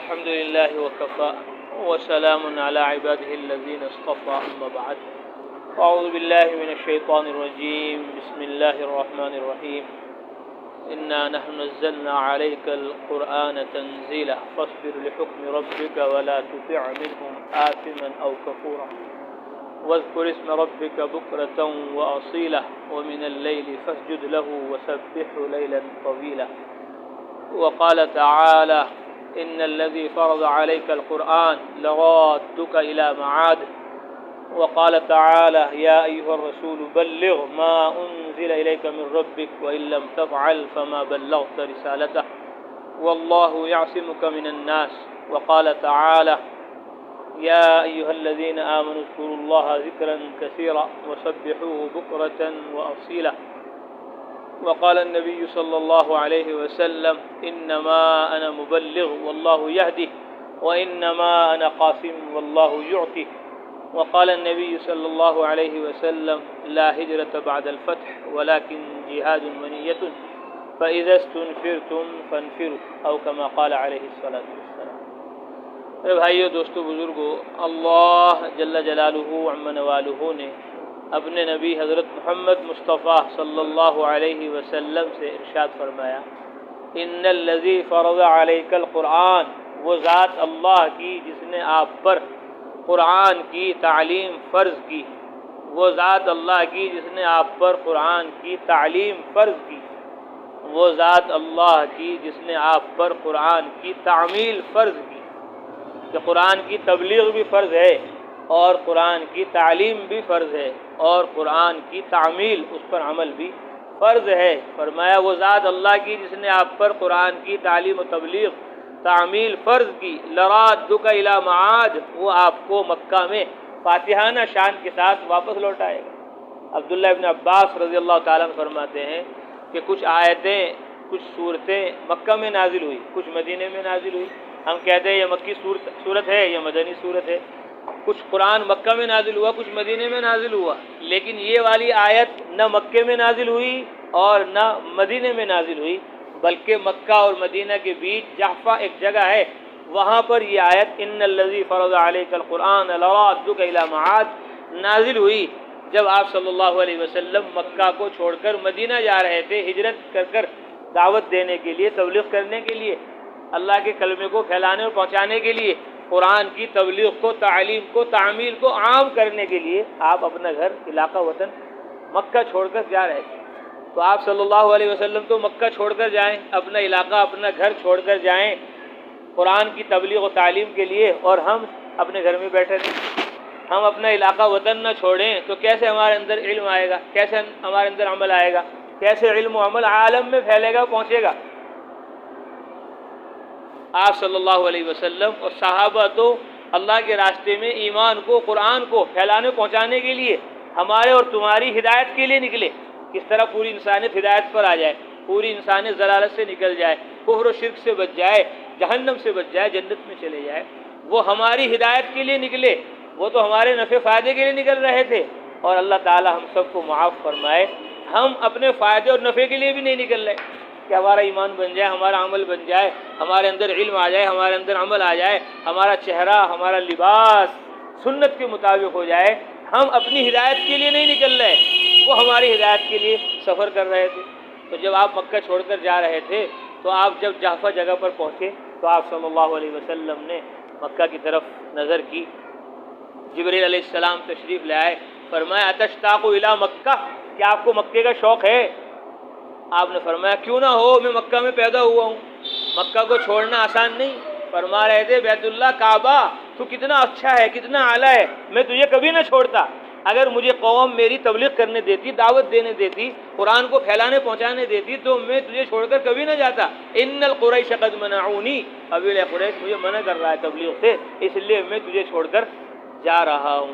الحمد لله وكفى وسلام على عباده الذين اصطفى أما بعد. أعوذ بالله من الشيطان الرجيم. بسم الله الرحمن الرحيم. إنا نحن نزلنا عليك القرآن تنزيلا فاصبر لحكم ربك ولا تطع منهم آثما أو كفورا واذكر اسم ربك بكرة وأصيلا ومن الليل فاسجد له وسبحه ليلا طويلا. وقال تعالى إن الذي فرض عليك القرآن لرادك إلى معاد. وقال تعالى يا أيها الرسول بلغ ما أنزل إليك من ربك وإن لم تفعل فما بلغت رسالته والله يعصمك من الناس. وقال تعالى يا أيها الذين آمنوا اذكروا الله ذكرا كثيرا وسبحوه بكرة وأصيلا. وقال النبي صلى الله عليه وسلم إنما أنا مبلغ والله يهدي وإنما أنا قاسم والله يعطي. وقال النبي صلى الله عليه وسلم لا هجرة بعد الفتح ولكن جهاد ونية فإذا استنفرتم فانفروا أو كما قال عليه الصلاة والسلام. میرے بھائیو، دوستو، بزرگو، اللہ جل جلالہ عم نوالہ نے اپنے نبی حضرت محمد مصطفیٰ صلی اللہ علیہ وسلم سے ارشاد فرمایا، ان الذی فرض علیک القرآن، وہ ذات اللہ کی جس نے آپ پر قرآن کی تعلیم فرض کی، وہ ذات اللہ کی جس نے آپ پر قرآن کی تعلیم فرض کی، وہ ذات اللہ کی جس نے آپ پر قرآن کی تعمیل فرض کی، کہ قرآن کی تبلیغ بھی فرض ہے اور قرآن کی تعلیم بھی فرض ہے اور قرآن کی تعمیل، اس پر عمل بھی فرض ہے۔ فرمایا وہ ذات اللہ کی جس نے آپ پر قرآن کی تعلیم و تبلیغ تعمیل فرض کی، لرادک الی معاد، وہ آپ کو مکہ میں فاتحانہ شان کے ساتھ واپس لوٹائے گا۔ عبداللہ ابن عباس رضی اللہ تعالیٰ عنہ فرماتے ہیں کہ کچھ آیتیں، کچھ صورتیں مکہ میں نازل ہوئی، کچھ مدینے میں نازل ہوئی۔ ہم کہتے ہیں یہ مکی صورت ہے، یہ مدنی صورت ہے۔ کچھ قرآن مکہ میں نازل ہوا، کچھ مدینے میں نازل ہوا، لیکن یہ والی آیت نہ مکے میں نازل ہوئی اور نہ مدینے میں نازل ہوئی، بلکہ مکہ اور مدینہ کے بیچ جحفہ ایک جگہ ہے، وہاں پر یہ آیت ان الذی فرض علیک القرآن لرادک الی معاد نازل ہوئی، جب آپ صلی اللہ علیہ وسلم مکہ کو چھوڑ کر مدینہ جا رہے تھے، ہجرت کر دعوت دینے کے لیے، تبلیغ کرنے کے لیے، اللہ کے کلمے کو پھیلانے اور پہنچانے کے لیے، قرآن کی تبلیغ کو، تعلیم کو، تعمیل کو عام کرنے کے لیے آپ اپنا گھر، علاقہ، وطن مکہ چھوڑ کر جا رہے تھے۔ تو آپ صلی اللہ علیہ وسلم تو مکہ چھوڑ کر جائیں، اپنا علاقہ، اپنا گھر چھوڑ کر جائیں قرآن کی تبلیغ و تعلیم کے لیے، اور ہم اپنے گھر میں بیٹھے رہیں، ہم اپنا علاقہ وطن نہ چھوڑیں، تو کیسے ہمارے اندر علم آئے گا، کیسے ہمارے اندر عمل آئے گا، کیسے علم و عمل عالم میں پھیلے گا، پہنچے گا؟ آپ صلی اللہ علیہ وسلم اور صحابہ تو اللہ کے راستے میں ایمان کو، قرآن کو پھیلانے پہنچانے کے لیے، ہمارے اور تمہاری ہدایت کے لیے نکلے۔ کس طرح پوری انسانیت ہدایت پر آ جائے، پوری انسانیت ضلالت سے نکل جائے، کفر و شرک سے بچ جائے، جہنم سے بچ جائے، جنت میں چلے جائے، وہ ہماری ہدایت کے لیے نکلے، وہ تو ہمارے نفع فائدے کے لیے نکل رہے تھے۔ اور اللہ تعالی ہم سب کو معاف فرمائے، ہم اپنے فائدے اور نفع کے لیے بھی نہیں نکل رہے کہ ہمارا ایمان بن جائے، ہمارا عمل بن جائے، ہمارے اندر علم آ جائے، ہمارے اندر عمل آ جائے، ہمارا چہرہ، ہمارا لباس سنت کے مطابق ہو جائے۔ ہم اپنی ہدایت کے لیے نہیں نکل رہے، وہ ہماری ہدایت کے لیے سفر کر رہے تھے۔ تو جب آپ مکہ چھوڑ کر جا رہے تھے، تو آپ جب جحفہ جگہ پر پہنچے، تو آپ صلی اللہ علیہ وسلم نے مکہ کی طرف نظر کی، جبریل علیہ السلام تشریف لے آئے، فرمایا اتشتاق الی مکہ، کیا آپ کو مکے کا شوق ہے؟ آپ نے فرمایا کیوں نہ ہو، میں مکہ میں پیدا ہوا ہوں، مکہ کو چھوڑنا آسان نہیں۔ فرما رہے تھے بیت اللہ، کعبہ تو کتنا اچھا ہے، کتنا اعلیٰ ہے، میں تجھے کبھی نہ چھوڑتا۔ اگر مجھے قوم میری تبلیغ کرنے دیتی، دعوت دینے دیتی، قرآن کو پھیلانے پہنچانے دیتی، تو میں تجھے چھوڑ کر کبھی نہ جاتا۔ ان القریش قد منعونی، قبیلہ قریش مجھے منع کر رہا ہے تبلیغ سے، اس لیے میں تجھے چھوڑ کر جا رہا ہوں۔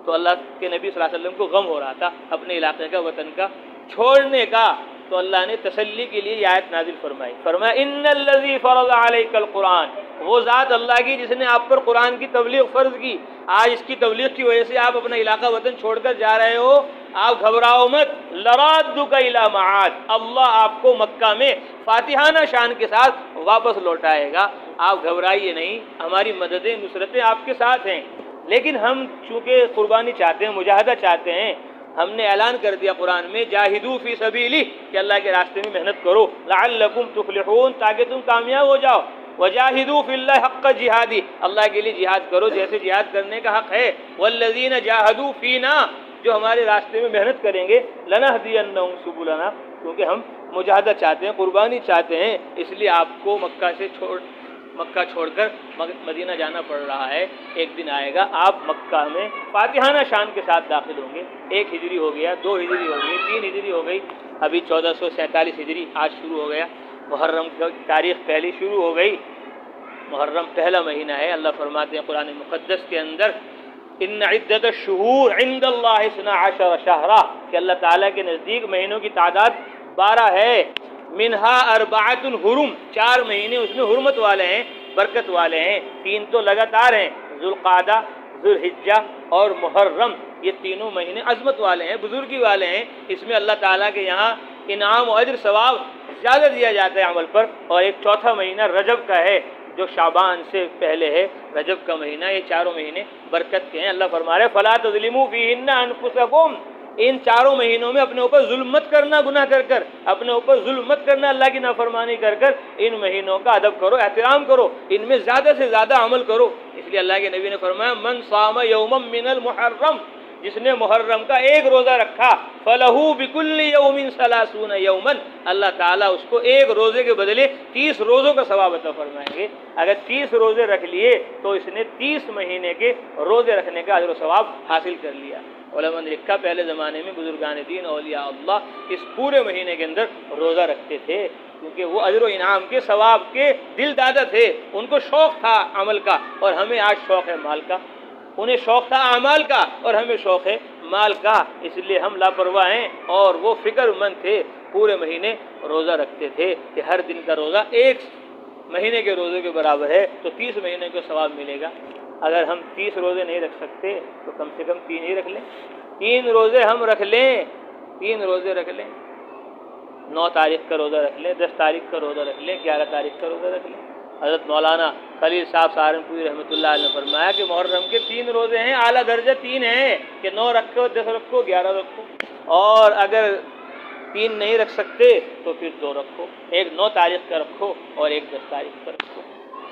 تو اللہ کے نبی صلی اللہ علیہ وسلم کو غم ہو رہا تھا اپنے علاقے کا، وطن کا چھوڑنے کا، تو اللہ نے تسلی کے لیے یہ آیت نازل فرمائی، فرمایا ان الذی فرض علیک القرآن، وہ ذات اللہ کی جس نے آپ پر قرآن کی تبلیغ فرض کی۔ آج اس کی تبلیغ کی وجہ سے آپ اپنا علاقہ وطن چھوڑ کر جا رہے ہو، آپ گھبراؤ مت، لرادک الی معاد، اللہ آپ کو مکہ میں فاتحانہ شان کے ساتھ واپس لوٹائے گا۔ آپ گھبرائیے نہیں، ہماری مددیں نصرتیں آپ کے ساتھ ہیں، لیکن ہم چونکہ قربانی چاہتے ہیں، مجاہدہ چاہتے ہیں، ہم نے اعلان کر دیا قرآن میں جاہدوا فی سبیلہ کہ اللہ کے راستے میں محنت کرو، لعلکم تفلحون تاکہ تم کامیاب ہو جاؤ، وجاہدوا فی اللہ حق جہادی اللہ کے لیے جہاد کرو جیسے جہاد کرنے کا حق ہے، والذین جاہدوا فینا جو ہمارے راستے میں محنت کریں گے، لنہدینہم سبلنا کیونکہ ہم مجاہدہ چاہتے ہیں، قربانی چاہتے ہیں، اس لیے آپ کو مکہ چھوڑ کر مدینہ جانا پڑ رہا ہے۔ ایک دن آئے گا آپ مکہ میں فاتحانہ شان کے ساتھ داخل ہوں گے، 1 ہجری ہو گیا، 2 ہجری ہو گئی، 3 ہجری ہو گئی، ابھی 1447 ہجری آج شروع ہو گیا، محرم کی تاریخ پہلی شروع ہو گئی، محرم پہلا مہینہ ہے۔ اللہ فرماتے ہیں قرآن مقدس کے اندر ان عدت الشہور عند اللہ 12 شہرا کہ اللہ تعالیٰ کے نزدیک مہینوں کی تعداد 12 ہے، منہا اربعۃ حرم 4 مہینے اس میں حرمت والے ہیں، برکت والے ہیں، 3 تو لگاتار ہیں، ذوالقعدہ، ذوالحجہ اور محرم، یہ تینوں مہینے عظمت والے ہیں، بزرگی والے ہیں، اس میں اللہ تعالیٰ کے یہاں انعام و اجر ثواب زیادہ دیا جاتا ہے عمل پر۔ اور ایک چوتھا مہینہ رجب کا ہے جو شعبان سے پہلے ہے، رجب کا مہینہ، یہ چاروں مہینے برکت کے ہیں۔ اللہ فرما رہے فلا تظلموا فیہن انفسکم، ان چاروں مہینوں میں اپنے اوپر ظلم مت کرنا، گناہ کر کر اپنے اوپر ظلم مت کرنا، اللہ کی نافرمانی کر کر ان مہینوں کا ادب کرو، احترام کرو، ان میں زیادہ سے زیادہ عمل کرو۔ اس لیے اللہ کے نبی نے فرمایا من صام یوما من المحرم، جس نے محرم کا 1 روزہ رکھا، فلہ بکل یوم 30 یوما، اللہ تعالیٰ اس کو 1 روزے کے بدلے 30 روزوں کا ثواب عطا فرمائیں گے۔ اگر 30 روزے رکھ لیے تو اس نے 30 مہینے کے روزے رکھنے کا اجر و ثواب حاصل کر لیا۔ علماء نے لکھا پہلے زمانے میں بزرگان دین اولیاء اللہ اس پورے مہینے کے اندر روزہ رکھتے تھے، کیونکہ وہ اجر و انعام کے ثواب کے دل دادا تھے، ان کو شوق تھا عمل کا، اور ہمیں آج شوق ہے مال کا، انہیں شوق تھا اعمال کا اور ہمیں شوق ہے مال کا، اس لیے ہم لاپرواہ ہیں، اور وہ فکر مند تھے، پورے مہینے روزہ رکھتے تھے کہ ہر دن کا روزہ 1 مہینے کے روزے کے برابر ہے تو 30 مہینے کا ثواب ملے گا۔ اگر ہم 30 روزے نہیں رکھ سکتے تو کم سے کم 3 ہی رکھ لیں، 3 روزے ہم رکھ لیں، 3 روزے رکھ لیں، 9 تاریخ کا روزہ رکھ لیں، 10 تاریخ کا روزہ رکھ لیں، 11 تاریخ کا روزہ رکھ لیں۔ حضرت مولانا خلیل صاحب سہارنپوری رحمۃ اللہ علیہ نے فرمایا کہ محرم کے 3 روزے ہیں، اعلیٰ درجہ 3 ہیں کہ 9 رکھو، 10 رکھو، 11 رکھو، اور اگر 3 نہیں رکھ سکتے تو پھر 2 رکھو، ایک 9 تاریخ کا رکھو اور ایک 10 تاریخ کا رکھو۔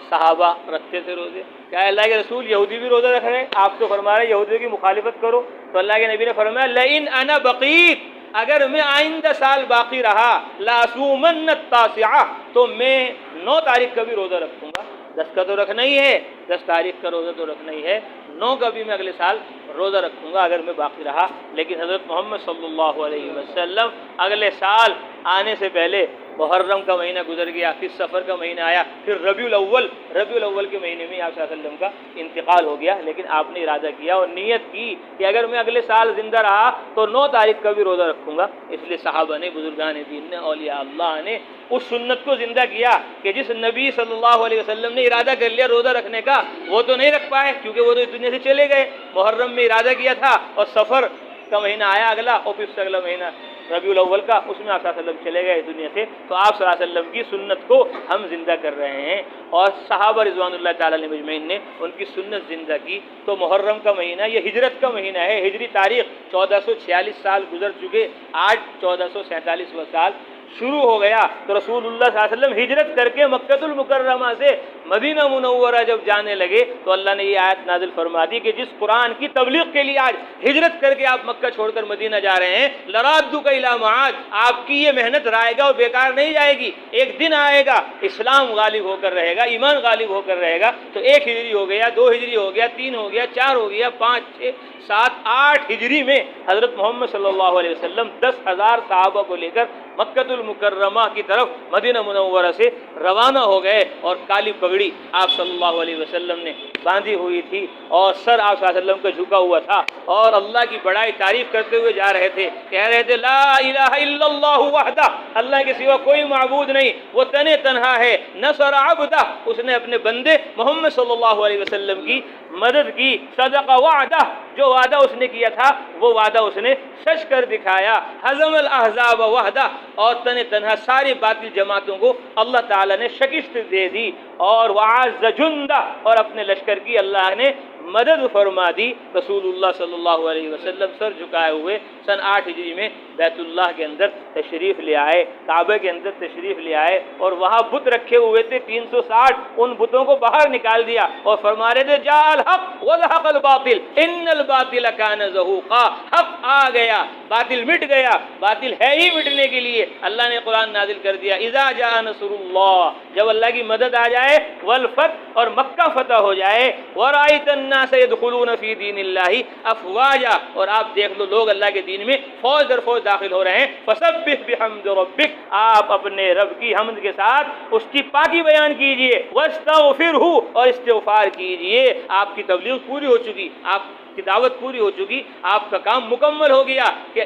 صحابہ رکھتے تھے روزے، کیا اللہ کے رسول یہودی بھی روزہ رکھ رہے ہیں؟ آپ تو فرما رہے ہیں یہودیوں کی مخالفت کرو، تو اللہ کے نبی نے فرمایا لئن انا بقیت، اگر میں آئندہ سال باقی رہا، لاسومن التاسعہ، تو میں 9 تاریخ کا بھی روزہ رکھوں گا، 10 کا تو رکھنا ہی ہے، 10 تاریخ کا روزہ تو رکھنا ہی ہے، 9 کا بھی میں اگلے سال روزہ رکھوں گا اگر میں باقی رہا۔ لیکن حضرت محمد صلی اللہ علیہ وسلم اگلے سال آنے سے پہلے محرم کا مہینہ گزر گیا، پھر سفر کا مہینہ آیا، پھر ربیع الاول کے مہینے میں آپ صلی اللہ علیہ وسلم کا انتقال ہو گیا، لیکن آپ نے ارادہ کیا اور نیت کی کہ اگر میں اگلے سال زندہ رہا تو 9 تاریخ کا بھی روزہ رکھوں گا۔ اس لیے صحابہ نے، بزرگان دین نے، اولیاء اللہ نے اس سنت کو زندہ کیا کہ جس نبی صلی اللہ علیہ وسلم نے ارادہ کر لیا روزہ رکھنے کا، وہ تو نہیں رکھ پائے کیونکہ وہ تو اس دنیا سے چلے گئے، محرم میں ارادہ کیا تھا اور سفر کا مہینہ آیا اگلا، اور پھر سے اگلا مہینہ ربیع الاول کا، اس میں آپ صلی اللہ علیہ وسلم چلے گئے اس دنیا سے، تو آپ صلی اللہ علیہ وسلم کی سنت کو ہم زندہ کر رہے ہیں، اور صحابہ رضوان اللہ تعالیٰ علیہ مجمعین نے ان کی سنت زندہ کی۔ تو محرم کا مہینہ یہ ہجرت کا مہینہ ہے، ہجری تاریخ 1446 سال گزر چکے، آج 1447واں سال شروع ہو گیا، تو رسول اللہ صلی اللہ علیہ وسلم ہجرت کر کے مکۃ المکرمہ سے مدینہ منورہ جب جانے لگے تو اللہ نے یہ آیت نازل فرما دی کہ جس قرآن کی تبلیغ کے لیے آج ہجرت کر کے آپ مکہ چھوڑ کر مدینہ جا رہے ہیں، لرادک الی معاد، آپ کی یہ محنت رائے گا اور بیکار نہیں جائے گی، ایک دن آئے گا اسلام غالب ہو کر رہے گا، ایمان غالب ہو کر رہے گا، تو 1 ہجری ہو گیا، 2 ہجری ہو گیا، 3 ہو گیا، 4 ہو گیا، 5 6 7 8 ہجری میں حضرت محمد صلی اللہ علیہ وسلم 10,000 صحابہ کو لے کر مکۃ المکرمہ کی طرف مدینہ منورہ سے روانہ ہو گئے، اور کالی پگڑی آپ صلی اللہ علیہ وسلم نے باندھی ہوئی تھی، اور سر آپ صلی اللہ علیہ وسلم کا جھکا ہوا تھا، اور اللہ کی بڑائی تعریف کرتے ہوئے جا رہے تھے، کہہ رہے تھے لا الہ الا اللہ وحدہ، اللہ کے سوا کوئی معبود نہیں، وہ تنہا ہے، نصر عبدہ، اس نے اپنے بندے محمد صلی اللہ علیہ وسلم کی مدد کی، صدق وعدہ، جو وعدہ اس نے کیا تھا وہ وعدہ اس نے سچ کر دکھایا، ہزم الاحزاب وحدہ، اور تنہا ساری باطل جماعتوں کو اللہ تعالیٰ نے شکست دے دی، اور وعز جندہ، اور اپنے لشکر کی اللہ نے مدد فرما دی۔ رسول اللہ صلی اللہ علیہ وسلم سر جھکائے ہوئے سن 8 ہجری میں بیت اللہ کے اندر تشریف لے آئے، کعبہ کے اندر تشریف لے آئے، اور وہاں بت رکھے ہوئے تھے 360، ان بتوں کو باہر نکال دیا اور فرما رہے تھے جاء الحق وزهق الباطل ان الباطل كان زهوقا، حق آ گیا، باطل مٹ گیا، باطل ہے ہی مٹنے کے لیے۔ اللہ نے قرآن نازل کر دیا اذا جاء نصر اللہ، جب اللہ کی مدد آ جائے، والفتح، اور مکہ فتح ہو جائے، ورأيت الناس يدخلون في دين الله افواجا، اور آپ دیکھ لو لوگ اللہ کے دین میں فوج در فوج داخل ہو رہے ہیں، فسبح بحمد ربک، آپ اپنے رب کی حمد کے ساتھ اس کی پاکی بیان کیجئے، واستغفرہ، اور استغفار کیجئے۔ آپ کی تبلیغ پوری ہو چکی، آپ کی دعوت پوری ہو چکی، آپ کا کام مکمل ہو گیا کہ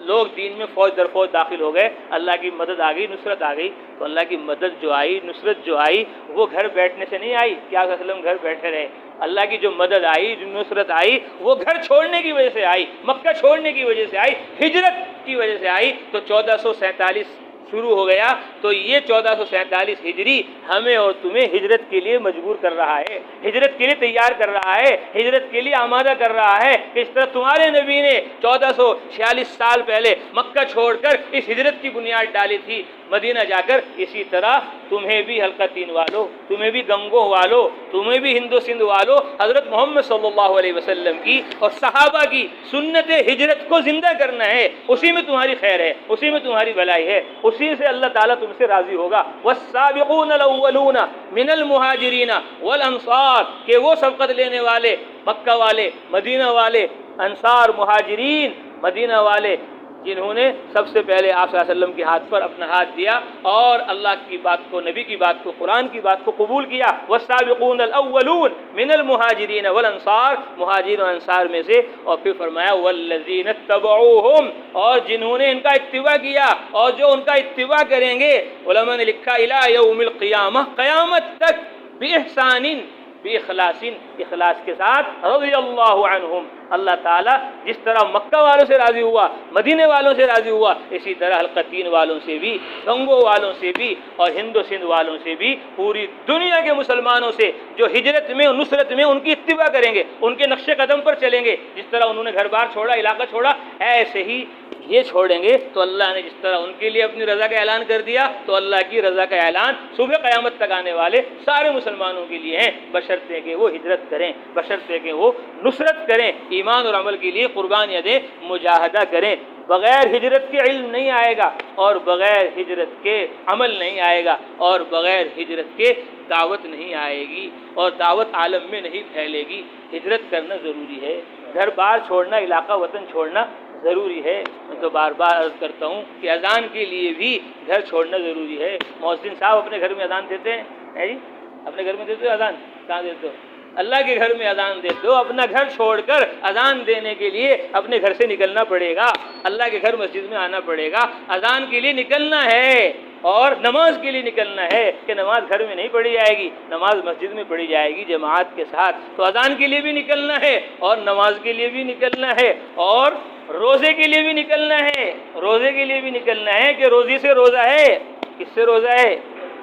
لوگ دین میں فوج در فوج داخل ہو گئے، اللہ کی مدد آ گئی، نصرت آ گئی۔ تو اللہ کی مدد جو آئی، نصرت جو آئی، وہ گھر بیٹھنے سے نہیں آئی کہ آپ وسلم گھر بیٹھے رہے۔ اللہ کی جو مدد آئی، جو نصرت آئی، وہ گھر چھوڑنے کی وجہ سے آئی، مکہ چھوڑنے کی وجہ سے آئی، ہجرت کی وجہ سے آئی۔ تو 1447 شروع ہو گیا، تو یہ 1447 ہجری ہمیں اور تمہیں ہجرت کے لیے مجبور کر رہا ہے، ہجرت کے لیے تیار کر رہا ہے، ہجرت کے لیے آمادہ کر رہا ہے۔ اس طرح تمہارے نبی نے 1446 سال پہلے مکہ چھوڑ کر اس ہجرت کی بنیاد ڈالی تھی مدینہ جا کر، اسی طرح تمہیں بھی حلقہ 3 والوں، تمہیں بھی گنگوہ والوں، تمہیں بھی ہند و سندھ والوں، حضرت محمد صلی اللہ علیہ وسلم کی اور صحابہ کی سنت ہجرت کو زندہ کرنا ہے۔ اسی میں تمہاری خیر ہے، اسی میں تمہاری بھلائی ہے، اسی سے اللہ تعالیٰ تم سے راضی ہوگا۔ والسابقون الاولون من المہاجرین والانصار، کہ وہ سبقت لینے والے، مکہ والے، مدینہ والے، انصار، مہاجرین، مدینہ والے، جنہوں نے سب سے پہلے آپ صلی اللہ علیہ وسلم کے ہاتھ پر اپنا ہاتھ دیا اور اللہ کی بات کو، نبی کی بات کو، قرآن کی بات کو قبول کیا۔ والسابقون الاولون من المہاجرین والانصار، مہاجرین اور انصار میں سے، اور پھر فرمایا والذین اتبعوہم، اور جنہوں نے ان کا اتباع کیا اور جو ان کا اتباع کریں گے، علماء نے لکھا الی یوم القیامہ، قیامت تک، باحسان، باخلاص، اخلاص کے ساتھ، رضی اللہ عنہم، اللہ تعالیٰ جس طرح مکہ والوں سے راضی ہوا، مدینے والوں سے راضی ہوا، اسی طرح حلقہ 3 والوں سے بھی، گنگو والوں سے بھی، اور ہند و سندھ والوں سے بھی، پوری دنیا کے مسلمانوں سے جو ہجرت میں اور نصرت میں ان کی اتباع کریں گے، ان کے نقش قدم پر چلیں گے، جس طرح انہوں نے گھر بار چھوڑا، علاقہ چھوڑا، ایسے ہی یہ چھوڑیں گے۔ تو اللہ نے جس طرح ان کے لیے اپنی رضا کا اعلان کر دیا، تو اللہ کی رضا کا اعلان صبح قیامت تک آنے والے سارے مسلمانوں کے لیے ہیں، بشرطے کہ وہ ہجرت کریں، بشرطے کہ وہ نصرت کریں، ایمان اور عمل کے لیے قربانیاں دیں، مجاہدہ کریں۔ بغیر ہجرت کے علم نہیں آئے گا، اور بغیر ہجرت کے عمل نہیں آئے گا، اور بغیر ہجرت کے دعوت نہیں آئے گی، اور دعوت عالم میں نہیں پھیلے گی۔ ہجرت کرنا ضروری ہے، گھر بار چھوڑنا، علاقہ وطن چھوڑنا ضروری ہے۔ میں تو بار بار عرض کرتا ہوں کہ اذان کے لیے بھی گھر چھوڑنا ضروری ہے۔ مؤذن صاحب اپنے گھر میں اذان دیتے ہیں جی؟ اپنے گھر میں دیتے ہو اذان؟ کہاں دیتے ہو؟ اللہ کے گھر میں اذان دیتے ہو، اپنا گھر چھوڑ کر اذان دینے کے لیے اپنے گھر سے نکلنا پڑے گا، اللہ کے گھر مسجد میں آنا پڑے گا، اذان کے لیے نکلنا ہے، اور نماز کے لیے نکلنا ہے کہ نماز گھر میں نہیں پڑھی جائے گی، نماز مسجد میں پڑھی جائے گی جماعت کے ساتھ۔ تو اذان کے لیے بھی نکلنا ہے، اور نماز کے لیے بھی نکلنا ہے، اور روزے کے لیے بھی نکلنا ہے، روزے کے لیے بھی نکلنا ہے کہ روزی سے روزہ ہے۔ کس سے روزہ ہے؟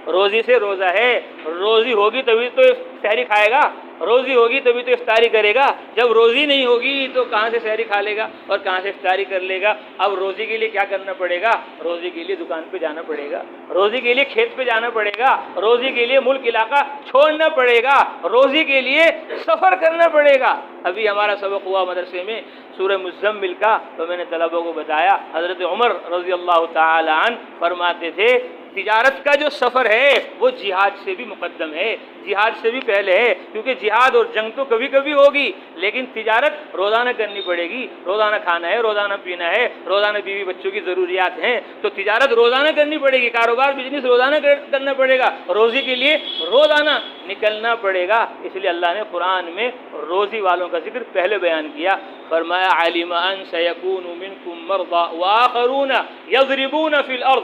روزی سے روزہ ہے۔ روزی ہوگی تبھی تو سحری کھائے گا، روزی ہوگی تبھی تو افطاری کرے گا۔ جب روزی نہیں ہوگی تو کہاں سے سحری کھا لے گا اور کہاں سے افطاری کر لے گا؟ اب روزی کے لیے کیا کرنا پڑے گا؟ روزی کے لیے دکان پہ جانا پڑے گا، روزی کے لیے کھیت پہ جانا پڑے گا، روزی کے لیے ملک علاقہ چھوڑنا پڑے گا، روزی کے لیے سفر کرنا پڑے گا۔ ابھی ہمارا سبق ہوا مدرسے میں سورہ مزمل کا، تو میں نے طلباء کو بتایا، حضرت عمر رضی اللہ تعالی عنہ فرماتے تھے تجارت کا جو سفر ہے وہ جہاد سے بھی مقدم ہے، جہاد سے بھی پہلے ہے، کیونکہ جہاد اور جنگ تو کبھی کبھی ہوگی، لیکن تجارت روزانہ کرنی پڑے گی، روزانہ کھانا ہے، روزانہ پینا ہے، روزانہ بیوی بچوں کی ضروریات ہیں، تو تجارت روزانہ کرنی پڑے گی، کاروبار بزنس روزانہ کرنا پڑے گا، روزی کے لیے روزانہ نکلنا پڑے گا۔ اس لیے اللہ نے قرآن میں روزی والوں کا ذکر پہلے بیان کیا، فرمایا علم ان سیکون منکم مرضى واخرون یضربون فی الارض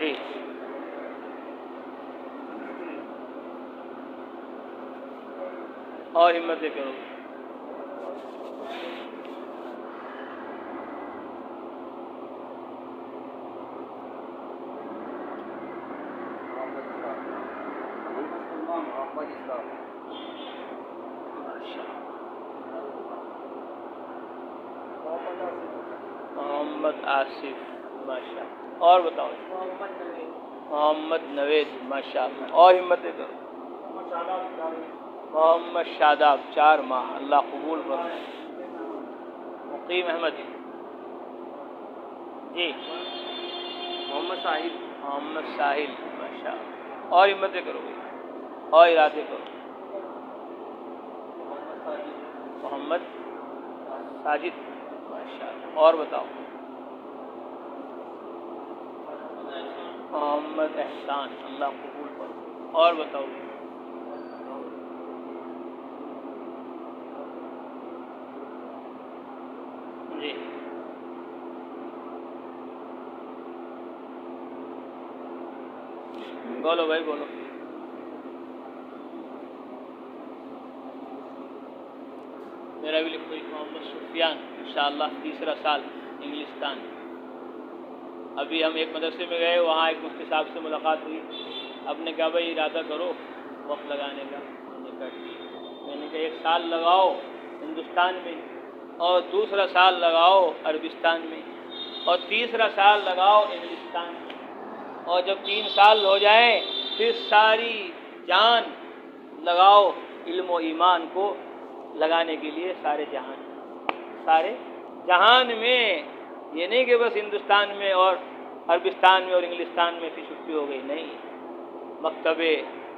جی اور ہمتیں کرو. محمد آصف ماشاء اللہ. اور بتاؤ. محمد نوید ماشاء اللہ. اور ہمتیں کرو. محمد شاداب 4 ماہ اللہ قبول فرمائے. مقیم احمد جی. محمد ساحل. محمد ساحل ماشاء اللہ. اور ہمتیں کرو گے اور ارادے کرو. محمد ساجد ماشاء اللہ. اور بتاؤ. محمد احسان اللہ قبول فرمائے. اور بتاؤ. جی بولو بھائی بولو. میرا بھی لکھو. محمد سفیان انشاءاللہ 3 سال انگلستان. ابھی ہم ایک مدرسے میں گئے, وہاں ایک مفتی صاحب سے ملاقات ہوئی. اب نے کہا بھائی ارادہ کرو وقت لگانے کا. میں نے کہا 1 سال لگاؤ ہندوستان میں, اور 2 سال لگاؤ عربستان میں, اور 3 سال لگاؤ انگلستان میں. اور جب 3 سال ہو جائیں پھر ساری جان لگاؤ علم و ایمان کو لگانے کے لیے سارے جہان میں. یہ نہیں کہ بس ہندوستان میں اور عربستان میں اور انگلستان میں پھر چھٹی ہو گئی, نہیں. مکتب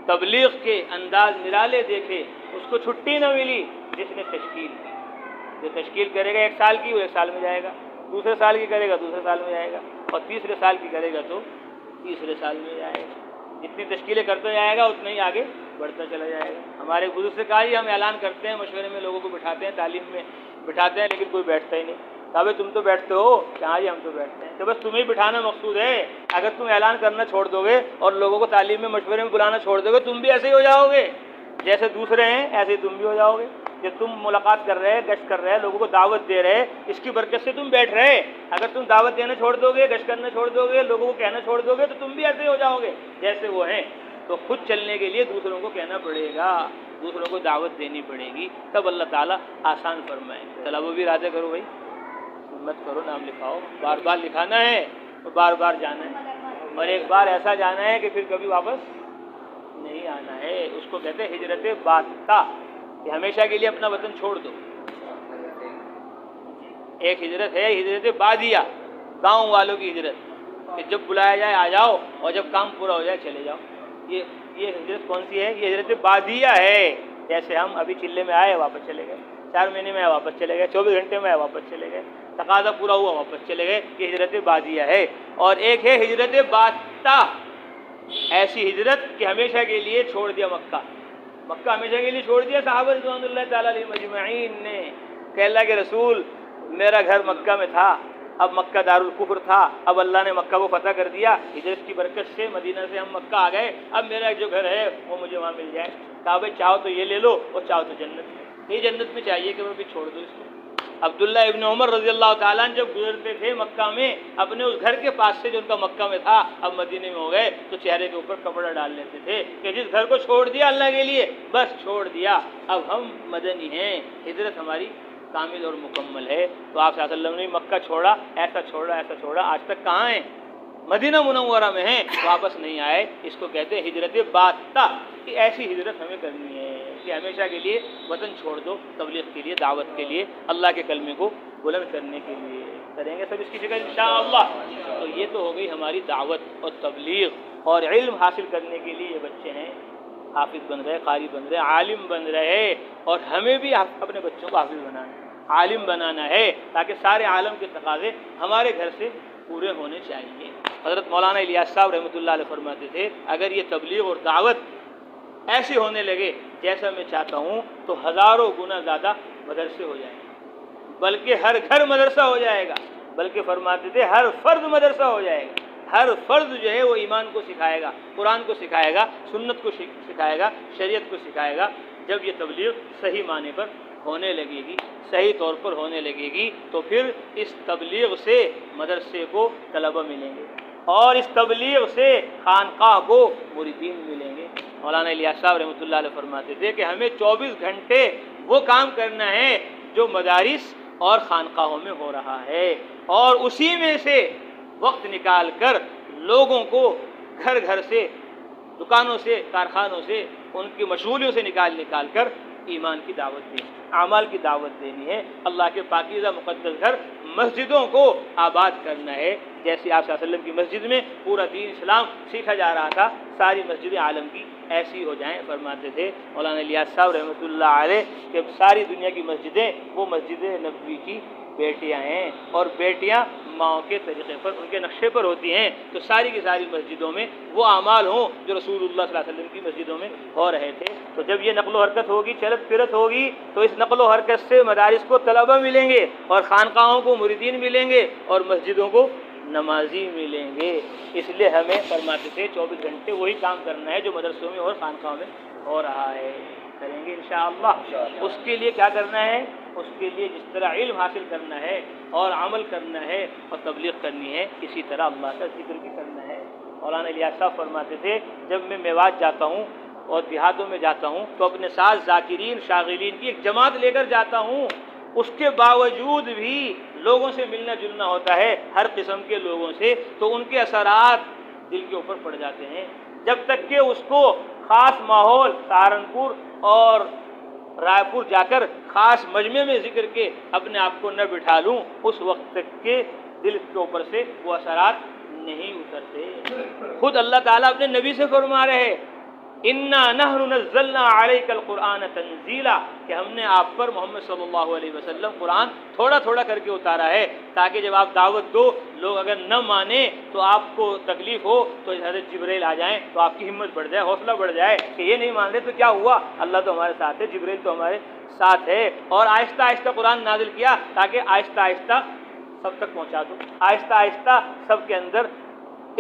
تبلیغ کے انداز نرالے دیکھے, اس کو چھٹی نہ ملی. جس نے تشکیل کی, جو تشکیل کرے گا 1 سال کی وہ 1 سال میں جائے گا, 2 سال کی کرے گا 2 سال میں جائے گا, اور 3 سال کی کرے گا تو 3 سال میں جائے گا. جتنی تشکیلیں کرتا جائے گا اتنا ہی آگے بڑھتا چلا جائے گا. ہمارے بزرگ سے کہا ہم اعلان کرتے ہیں, مشورے میں لوگوں کو بٹھاتے ہیں, تعلیم میں بٹھاتے ہیں, لیکن کوئی بیٹھتا ہی نہیں. کہا تم تو بیٹھتے ہو. کہاں جی ہم تو بیٹھتے ہیں. تو بس تمہیں بٹھانا مقصود ہے. اگر تم اعلان کرنا چھوڑ دو گے اور لوگوں کو تعلیم میں مشورے میں بلانا چھوڑ دو گے, تم بھی ایسے ہی ہو جاؤ گے. جیسے دوسرے ہیں ایسے ہی تم بھی ہو جاؤ گے. کہ تم ملاقات کر رہے, گشت کر رہے, لوگوں کو دعوت دے رہے, اس کی برکت سے تم بیٹھ رہے. اگر تم دعوت دینا چھوڑ دو گے, گشت کرنا چھوڑ دو گے, لوگوں کو کہنا چھوڑ دو گے, تو تم بھی ایسے ہی ہو جاؤ گے جیسے وہ ہیں. تو خود چلنے کے لیے دوسروں کو کہنا پڑے گا, دوسروں کو دعوت دینی پڑے گی, تب اللہ تعالیٰ آسان فرمائیں. چلا وہ بھی ارادے کرو بھائی, ہمت کرو, نام لکھاؤ. بار بار لکھانا ہے تو بار بار جانا ہے, اور ایک بار ایسا جانا ہے کہ پھر کبھی واپس نہیں آنا ہے. اس کو کہتے ہیں ہجرت باتا, کہ ہمیشہ کے لیے اپنا وطن چھوڑ دو. ایک ہجرت ہے ہجرت بادیہ, گاؤں والوں کی ہجرت, کہ جب بلایا جائے آ جاؤ, اور جب کام پورا ہو جائے چلے جاؤ. یہ ہجرت کون سی ہے؟ یہ ہجرت بادیہ ہے. جیسے ہم ابھی چلے میں آئے واپس چلے گئے, 4 مہینے میں آئے واپس چلے گئے, 24 گھنٹے میں آئے واپس چلے گئے, تقاضا پورا ہوا واپس چلے گئے. یہ ہجرت بادیہ ہے. اور ایک ہے ہجرت باتا, ایسی ہجرت کہ ہمیشہ کے لیے چھوڑ دیا مکہ. مکہ ہمیشہ کے لیے چھوڑ دیا صحابہ رضوان اللہ تعالیٰ علیہم اجمعین نے, کہ اللہ کے رسول میرا گھر مکہ میں تھا, اب مکہ دارالکفر تھا, اب اللہ نے مکہ کو فتح کر دیا, ہجرت کی برکت سے مدینہ سے ہم مکہ آ گئے, اب میرا جو گھر ہے وہ مجھے وہاں مل جائے. کہا بھائی چاہو تو یہ لے لو اور چاہو تو جنت میں. یہ جنت میں چاہیے کہ میں بھی چھوڑ دوں اس کو. عبداللہ ابن عمر رضی اللہ تعالیٰ عنہ جب گزرتے تھے مکہ میں, اپنے اس گھر کے پاس سے جو ان کا مکہ میں تھا اب مدینے میں ہو گئے, تو چہرے کے اوپر کپڑا ڈال لیتے تھے کہ جس گھر کو چھوڑ دیا اللہ کے لیے بس چھوڑ دیا, اب ہم مدنی ہیں, ہجرت ہماری کامل اور مکمل ہے. تو آپ صلی اللہ علیہ وسلم نے مکہ چھوڑا, ایسا چھوڑا ایسا چھوڑا, آج تک کہاں ہیں؟ مدینہ منورہ میں ہیں, واپس نہیں آئے. اس کو کہتے ہیں ہجرت باتا, کہ ایسی ہجرت ہمیں کرنی ہے کہ ہمیشہ کے لیے وطن چھوڑ دو, تبلیغ کے لیے, دعوت کے لیے, اللہ کے کلمے کو بلند کرنے کے لیے. کریں گے سب اس کی شکل انشاءاللہ. تو یہ تو ہو گئی ہماری دعوت اور تبلیغ. اور علم حاصل کرنے کے لیے یہ بچے ہیں, حافظ بن رہے, قاری بن رہے, عالم بن رہے, اور ہمیں بھی اپنے بچوں کو حافظ بنانا ہے, عالم بنانا ہے, تاکہ سارے عالم کے تقاضے ہمارے گھر سے پورے ہونے چاہیے. حضرت مولانا الیاس صاحب رحمۃ اللہ علیہ فرماتے تھے, اگر یہ تبلیغ اور دعوت ایسے ہونے لگے جیسا میں چاہتا ہوں تو ہزاروں گنا زیادہ مدرسے ہو جائیں گے, بلکہ ہر گھر مدرسہ ہو جائے گا, بلکہ فرماتے تھے ہر فرد مدرسہ ہو جائے گا. ہر فرد جو ہے وہ ایمان کو سکھائے گا، قرآن کو سکھائے گا، سنت کو سکھائے گا، شریعت کو سکھائے گا۔ جب یہ تبلیغ صحیح معنی پر ہونے لگے گی، صحیح طور پر ہونے لگے گی، تو پھر اس تبلیغ سے مدرسے کو طلبہ ملیں گے، اور اس تبلیغ سے خانقاہ کو مریدین ملیں گے۔ مولانا الیاس صاحب رحمۃ اللہ علیہ فرماتے تھے کہ ہمیں 24 گھنٹے وہ کام کرنا ہے جو مدارس اور خانقاہوں میں ہو رہا ہے، اور اسی میں سے وقت نکال کر لوگوں کو گھر گھر سے، دکانوں سے، کارخانوں سے، ان کی مشغولیوں سے نکال کر ایمان کی دعوت دینی، اعمال کی دعوت دینی ہے۔ اللہ کے پاکیزہ مقدس گھر مسجدوں کو آباد کرنا ہے، جیسے آپ صلی اللہ علیہ وسلم کی مسجد میں پورا دین اسلام سیکھا جا رہا تھا، ساری مسجدیں عالم کی ایسی ہو جائیں۔ فرماتے تھے مولانا الیاس صاحب رحمۃ اللہ علیہ کہ ساری دنیا کی مسجدیں وہ مسجد نبوی کی بیٹیاں ہیں، اور بیٹیاں ماؤں کے طریقے پر، ان کے نقشے پر ہوتی ہیں، تو ساری کی ساری مسجدوں میں وہ اعمال ہوں جو رسول اللہ صلی اللہ علیہ وسلم کی مسجدوں میں ہو رہے تھے۔ تو جب یہ نقل و حرکت ہوگی، چلت پھرت ہوگی، تو اس نقل و حرکت سے مدارس کو طلبہ ملیں گے، اور خانقاہوں کو مریدین ملیں گے، اور مسجدوں کو نمازی ملیں گے۔ اس لیے ہمیں فرماتے تھے 24 گھنٹے وہی کام کرنا ہے جو مدرسوں میں اور خانقاہوں میں ہو رہا ہے، کریں گے انشاءاللہ۔ اس کے لیے کیا کرنا ہے؟ اس کے لیے جس طرح علم حاصل کرنا ہے اور عمل کرنا ہے اور تبلیغ کرنی ہے، اسی طرح اللہ کا ذکر بھی کرنا ہے۔ مولانا الیاس صاحب فرماتے تھے جب میں میوات جاتا ہوں اور دیہاتوں میں جاتا ہوں تو اپنے ساتھ ذاکرین شاغلین کی ایک جماعت لے کر جاتا ہوں، اس کے باوجود بھی لوگوں سے ملنا جلنا ہوتا ہے، ہر قسم کے لوگوں سے، تو ان کے اثرات دل کے اوپر پڑ جاتے ہیں۔ جب تک کہ اس کو خاص ماحول سہارنپور اور رائے پور جا کر خاص مجمع میں ذکر کے اپنے آپ کو نہ بٹھا لوں، اس وقت تک کے دل کے اوپر سے وہ اثرات نہیں اترتے۔ خود اللہ تعالیٰ اپنے نبی سے فرما رہے اِنَّا نَحْنُ نَزَّلْنَا عَلَيْكَ الْقُرْآنَ تَنزِيلًا، کہ ہم نے آپ پر محمد صلی اللہ علیہ وسلم قرآن تھوڑا تھوڑا کر کے اتارا ہے، تاکہ جب آپ دعوت دو، لوگ اگر نہ مانیں تو آپ کو تکلیف ہو تو حضرت جبرائیل آ جائیں تو آپ کی ہمت بڑھ جائے، حوصلہ بڑھ جائے کہ یہ نہیں مان رہے تو کیا ہوا، اللہ تو ہمارے ساتھ ہے، جبرائیل تو ہمارے ساتھ ہے۔ اور آہستہ آہستہ قرآن نازل کیا تاکہ آہستہ آہستہ سب تک پہنچا دو، آہستہ آہستہ سب کے اندر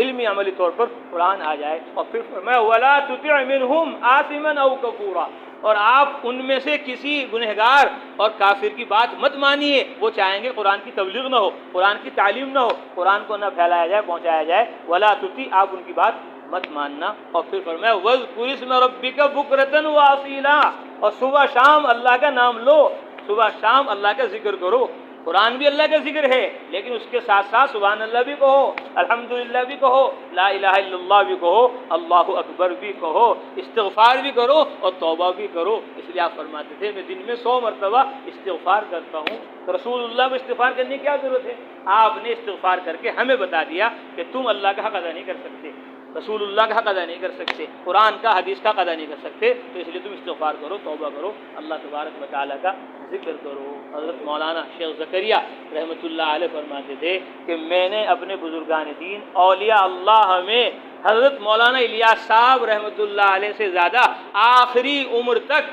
علمی عملی طور پر قرآن آ جائے۔ اور پھر فرمایا وَلَا تُطِعْ مِنْهُمْ آثِمًا أَوْ كَفُورًا، اور آپ ان میں سے کسی گنہگار اور کافر کی بات مت مانیے، وہ چاہیں گے قرآن کی تبلیغ نہ ہو، قرآن کی تعلیم نہ ہو، قرآن کو نہ پھیلایا جائے، پہنچایا جائے۔ وَلَا تُطِعْ، آپ ان کی بات مت ماننا۔ اور پھر فرمایا وَاذْكُرِ اسْمَ رَبِّكَ بُكْرَةً وَأَصِيلًا، اور صبح شام اللہ کا نام لو، صبح شام اللہ کا ذکر کرو۔ قرآن بھی اللہ کا ذکر ہے، لیکن اس کے ساتھ ساتھ سبحان اللہ بھی کہو، الحمدللہ بھی کہو، لا الہ الا اللہ بھی کہو، اللہ اکبر بھی کہو، استغفار بھی کرو اور توبہ بھی کرو۔ اس لیے آپ فرماتے تھے میں دن میں 100 مرتبہ استغفار کرتا ہوں۔ تو رسول اللہ کو استغفار کرنے کی کیا ضرورت ہے؟ آپ نے استغفار کر کے ہمیں بتا دیا کہ تم اللہ کا حق ادا نہیں کر سکتے، رسول اللہ کا حق ادا نہیں کر سکتے، قرآن کا حدیث کا ادا نہیں کر سکتے، تو اس لیے تم استغفار کرو، توبہ کرو، اللہ تبارک و تعالیٰ کا ذکر کرو۔ حضرت مولانا شیخ زکریا رحمۃ اللہ علیہ فرماتے تھے کہ میں نے اپنے بزرگان دین اولیاء اللہ میں حضرت مولانا الیاس صاحب رحمۃ اللہ علیہ سے زیادہ آخری عمر تک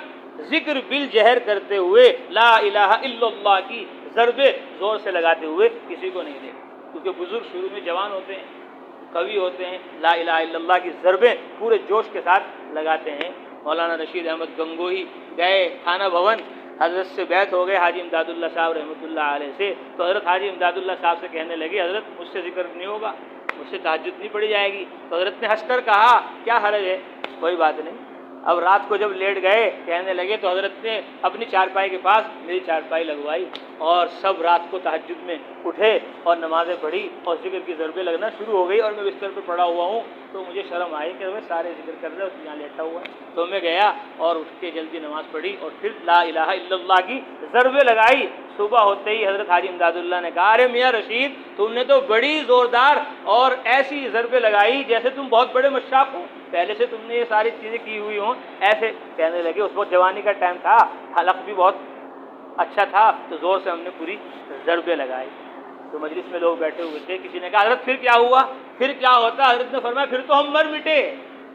ذکر بالجہر کرتے ہوئے لا الہ الا اللہ کی ضربے زور سے لگاتے ہوئے کسی کو نہیں دیکھا، کیونکہ بزرگ شروع میں جوان ہوتے ہیں، قوی ہوتے ہیں، لا الہ الا اللہ کی ضربیں پورے جوش کے ساتھ لگاتے ہیں۔ مولانا رشید احمد گنگوہی گئے تھانہ بھون، حضرت سے بیعت ہو گئے حاجی امداد اللہ صاحب رحمۃ اللہ علیہ سے، تو حضرت حاجی امداد اللہ صاحب سے کہنے لگے حضرت مجھ سے ذکر نہیں ہوگا، مجھ سے تہجد نہیں پڑھی جائے گی۔ تو حضرت نے ہنس کر کہا کیا حرج ہے، کوئی بات نہیں۔ اب رات کو جب لیٹ گئے کہنے لگے تو حضرت نے اپنی چارپائی کے پاس میری چارپائی لگوائی، اور سب رات کو تہجد میں اٹھے اور نمازیں پڑھی اور ذکر کی ضربیں لگنا شروع ہو گئی، اور میں بستر پہ پڑا ہوا ہوں تو مجھے شرم آئی کہ میں سارے ذکر کر رہے اس یہاں لیٹا ہوا، تو میں گیا اور اٹھ کے جلدی نماز پڑھی اور پھر لا الہ الا اللہ کی ضربیں لگائی۔ صبح ہوتے ہی حضرت حاجی امداد اللہ نے کہا ارے میاں رشید تم نے تو بڑی زوردار اور ایسی ضربیں لگائی جیسے تم بہت بڑے مشاق ہو، پہلے سے تم نے یہ ساری چیزیں کی ہوئی ہوں، ایسے کہنے لگے۔ اس وقت جوانی کا ٹائم تھا، حلق بھی بہت اچھا تھا، تو زور سے ہم نے پوری ضربیں لگائی۔ تو مجلس میں لوگ بیٹھے ہوئے تھے، کسی نے کہا حضرت پھر کیا ہوا، پھر کیا ہوتا؟ حضرت نے فرمایا پھر تو ہم مر مٹے،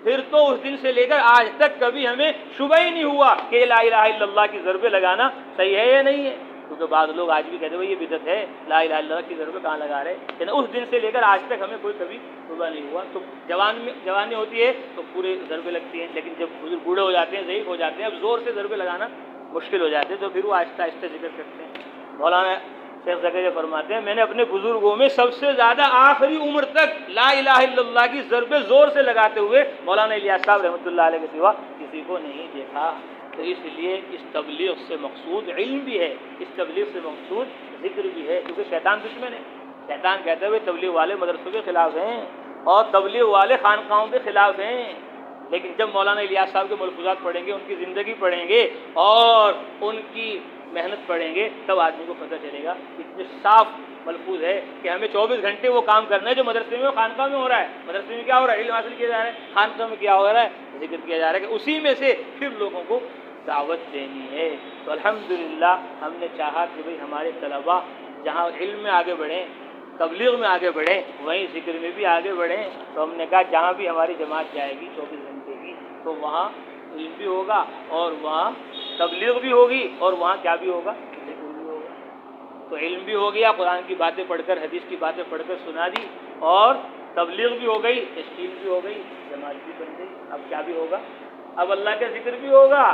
پھر تو اس دن سے لے کر آج تک کبھی ہمیں شبہ ہی نہیں ہوا کہ لا الہ الا اللہ کی ضربیں لگانا صحیح ہے یا نہیں ہے۔ کیونکہ بعض لوگ آج بھی کہتے ہیں یہ بدعت ہے، لا الہ الا اللہ کی ضرورت کہاں لگا رہے، یعنی اس دن سے لے کر آج تک ہمیں کوئی کبھی صبح نہیں ہوا۔ تو جوانی ہوتی ہے تو پورے ضربے لگتی ہیں، لیکن جب بزرگ بوڑھے ہو جاتے ہیں، ضعیف ہو جاتے ہیں، اب زور سے ضربے لگانا مشکل ہو جاتے ہیں، تو پھر وہ آہستہ آہستہ ذکر کرتے ہیں۔ مولانا شیخ زکریا فرماتے ہیں میں نے اپنے بزرگوں میں سب سے زیادہ آخری عمر تک لا الہ الا اللہ کی ضربے زور سے لگاتے ہوئے مولانا الیاس صاحب رحمۃ اللہ علیہ کے سوا کسی کو نہیں دیکھا۔ تو اس لیے اس تبلیغ سے مقصود علم بھی ہے، اس تبلیغ سے مقصود ذکر بھی ہے، کیونکہ شیطان دشمن ہے۔ شیطان کہتے ہوئے تبلیغ والے مدرسوں کے خلاف ہیں اور تبلیغ والے خانقاہوں کے خلاف ہیں، لیکن جب مولانا الیاس صاحب کے ملفوظات پڑھیں گے، ان کی زندگی پڑھیں گے اور ان کی محنت پڑھیں گے، تب آدمی کو پتہ چلے گا۔ اتنے صاف ملفوظ ہے کہ ہمیں 24 گھنٹے وہ کام کرنا ہے جو مدرسے میں اور خانقاہ میں ہو رہا ہے۔ مدرسے میں کیا ہو رہا ہے؟ علم حاصل کیا جا رہا ہے، خانقاہ میں کیا ہو رہا ہے؟ ذکر کیا جا رہا ہے، کہ اسی میں سے پھر لوگوں کو دعوت دینی ہے۔ تو الحمدللہ ہم نے چاہا کہ بھئی ہمارے طلباء جہاں علم میں آگے بڑھیں، تبلیغ میں آگے بڑھیں، وہیں ذکر میں بھی آگے بڑھیں۔ تو ہم نے کہا جہاں بھی ہماری جماعت جائے گی 24 گھنٹے کی، تو وہاں علم بھی ہوگا اور وہاں تبلیغ بھی ہوگی اور وہاں کیا بھی ہوگا؟ ذکر بھی ہوگا۔ تو علم بھی ہو گیا، قرآن کی باتیں پڑھ کر، حدیث کی باتیں پڑھ کر سنا دی، اور تبلیغ بھی ہو گئی، تشکیل بھی ہو گئی، جماعت بھی بن گئی۔ اب کیا بھی ہوگا؟ اب اللہ کا ذکر بھی ہوگا،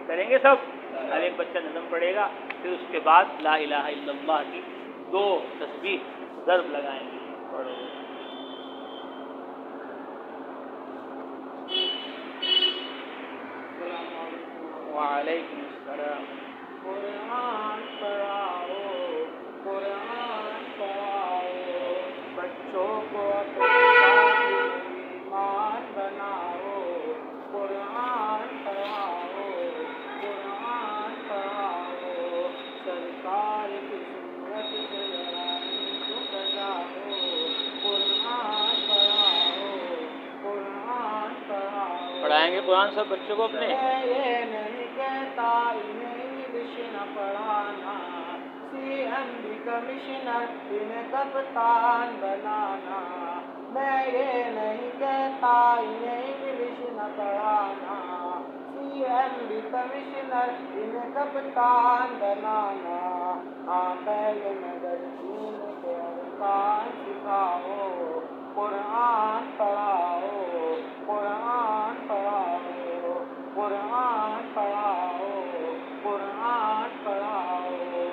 کریں گے سب، ہر ایک بچہ نظم پڑھے گا، پھر اس کے بعد لا الہ الا اللہ کی 2 تسبیح ضرب لگائیں گے۔ پڑھو۔ وعلیکم السلام۔ قرآن پڑھاؤ، قرآن پڑھاؤ، بچوں کو اپنے ایمان بناؤ، قرآن پڑھاؤ، قرآن پڑھاؤ، سرکار کی سنت سے لڑائی کو سجاؤ، قرآن پڑھاؤ، قرآن پڑھاؤ۔ پڑھائیں گے قرآن سب بچوں کو اپنے؟ یہ نہیں کہتا انہیں انگلش نہ پڑھانا، سی ایم ڈی کمشنر انہیں کپتان بنانا، میں یہ نہیں کہتا انہیں انگلش نہ پڑھانا، سی ایم ڈی کمشنر انہیں کپتان بنانا، ہاں پہلے نظر دین کے ارکان سکھاؤ، قرآن پڑھاؤ، قرآن پڑھاؤ، قرآن پڑھاؤ، قرآن پڑھاؤ۔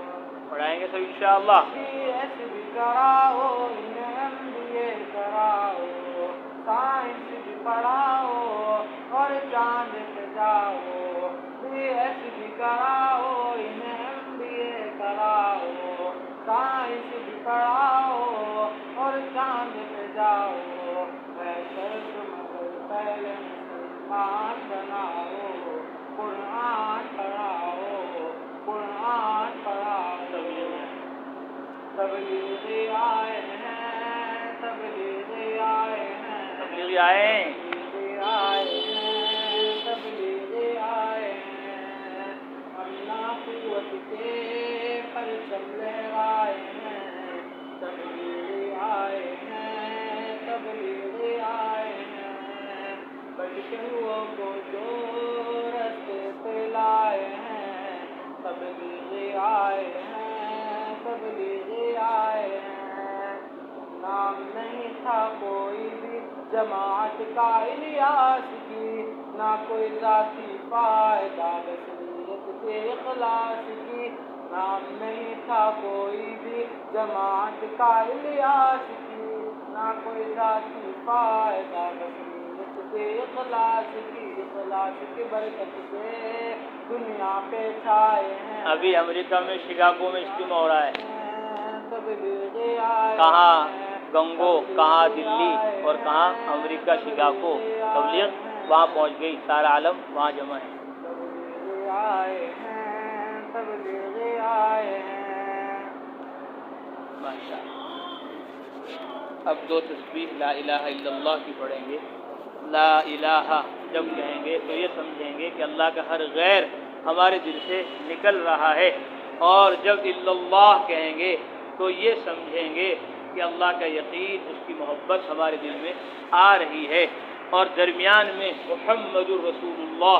پڑھائیں گے سب انشاءاللہ۔ BS بھی کراؤ، انہیں MBA کراؤ، سائنس بھی پڑھاؤ اور چاند پہ جاؤ، BS بھی کراؤ، انہیں MBA کراؤ، سائنس بھی پڑھاؤ اور چاند پہ جاؤ، ہے شرط مگر پہلے مسلمان بناؤ، قرآن پڑھاؤ، قرآن پڑھاؤ۔ تبلیغی آئے ہیں، تبلیغی آئے ہیں، تبلیغی آئے ہیں، تبلیغی آئے ہیں، تبلیغی آئے ہیں، اللہ قوت کے پرچم لہرائے ہیں، تبلیغی آئے ہیں، تبلیغی آئے ہیں، بچوں کو جو رستے پہ لائے ہیں، تبلیغی آئے ہیں، تبلیغی آئے ہیں۔ نام نہیں تھا کوئی بھی جماعت کا الیاس کی، نہ کوئی ذاتی فائدہ بصیرت کے اخلاص کی، نام نہیں تھا کوئی بھی جماعت کا الیاس کی، نہ کوئی ذاتی فائدہ بصیرت کے اخلاص کی، اخلاص کی برکت سے دنیا پہ چھائے ہیں۔ ابھی امریکہ میں شکاگو میں اجتماع ہو رہا ہے، کہاں گنگو، کہاں دلی اور کہاں امریکہ شکاگو، تبلیغ وہاں پہنچ گئی، سارا عالم وہاں جمع ہے۔ اب 2 تسبیح لا الہ الا اللہ کی پڑھیں گے۔ لا الہ جب کہیں گے تو یہ سمجھیں گے کہ اللہ کا ہر غیر ہمارے دل سے نکل رہا ہے، اور جب الا اللہ کہیں گے تو یہ سمجھیں گے کہ اللہ کا یقین، اس کی محبت ہمارے دل میں آ رہی ہے، اور درمیان میں محمد الرسول اللہ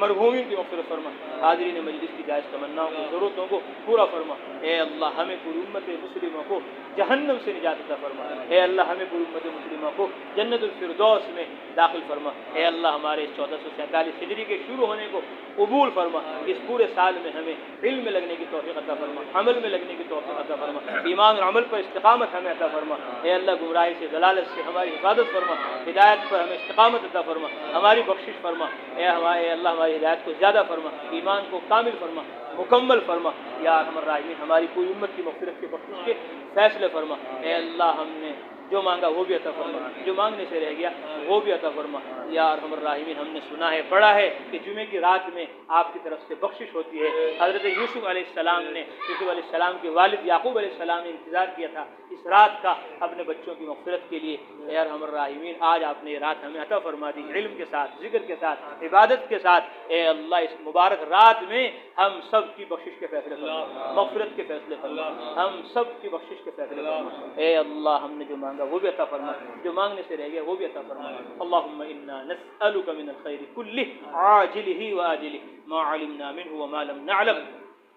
مرحومین کی مغفرت فرما، حاضرین مجلس کی جائز تمناؤں کو ضرورتوں کو پورا فرما۔ اے اللہ ہمیں پوری امت مسلمہ کو جہنم سے نجات عطا فرما، اے اللہ ہمیں پوری امت مسلمہ کو جنت الفردوس میں داخل فرما، اے اللہ ہمارے 1447 ہجری کے شروع ہونے کو قبول فرما، اس پورے سال میں ہمیں علم میں لگنے کی توفیق عطا فرما، عمل میں لگنے کی توفیق عطا فرما، ایمان اور عمل پر استقامت ہمیں عطا فرما، اے اللہ گمراہی سے ضلالت سے ہماری حفاظت فرما، ہدایت پر ہمیں استقامت عطا فرما، ہماری بخشش فرما، اے اللہ ہماری ہدایت کو زیادہ فرما، ایمان کو کامل فرما، مکمل فرما، یا ارحم الراحمین ہماری پوری امت کی مغفرت کے بخشش کے فیصلے فرما، اے اللہ ہم نے جو مانگا وہ بھی عطا فرما، جو مانگنے سے رہ گیا وہ بھی عطا فرما، یا ارحم الراحمین ہم نے سنا ہے پڑھا ہے کہ جمعے کی رات میں آپ کی طرف سے بخشش ہوتی ہے۔ حضرت یوسف علیہ السلام کے والد یعقوب علیہ السلام نے انتظار کیا تھا اس رات کا اپنے بچوں کی مغفرت کے لیے، اے ارحم الراحمین آج آپ نے یہ رات ہمیں عطا فرما دی، علم کے ساتھ، ذکر کے ساتھ، عبادت کے ساتھ، اے اللہ اس مبارک رات میں ہم سب کی بخشش کے فیصلے فرما، مغفرت کے فیصلے فرما، ہم سب کی بخشش کے فیصلے فرما، اے اللہ ہم نے جو مانگا وہ بھی عطا فرما، جو مانگنے سے رہ گیا وہ بھی عطا فرما۔ اللہم انا نسألک من الخیر کلہ عاجلہ وآجلہ ما علمنا منہ وما لم نعلم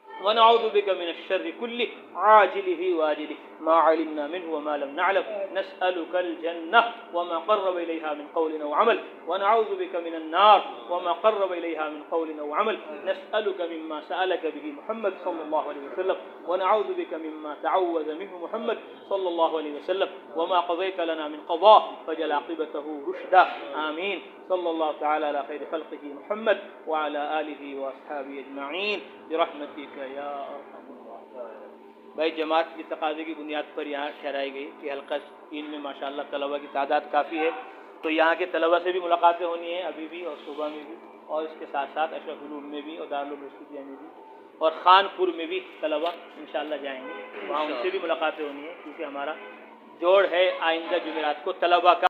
ونعوذ بك من الشر كله عاجله وآجله ما علمنا منه وما لم نعلم، نسألك الجنة وما قرب إليها من قول أو عمل، ونعوذ بك من النار وما قرب إليها من قول أو عمل، نسألك مما سألك به محمد صلى الله عليه وسلم، ونعوذ بك مما تعوذ منه محمد صلى الله عليه وسلم، وما قضيت لنا من قضاء فجل عاقبته رشدا، آمين۔ صلى الله تعالى على خير خلقه محمد وعلى آله وأصحابه أجمعين برحمتك یا ارحم الراحمین۔ بھائی جماعت کی تقاضے کی بنیاد پر یہاں ٹھہرائی گئی کہ حلقہ تین میں ماشاءاللہ طلبہ کی تعداد کافی ہے، تو یہاں کے طلبہ سے بھی ملاقاتیں ہونی ہیں ابھی بھی اور صبح میں بھی، اور اس کے ساتھ ساتھ اشرف العلوم میں بھی اور دارالعلوم اسٹوڈیو میں بھی اور خانپور میں بھی طلبہ انشاءاللہ جائیں گے، وہاں ان سے بھی ملاقاتیں ہونی ہیں، کیونکہ ہمارا جوڑ ہے آئندہ جمعرات کو طلبہ کا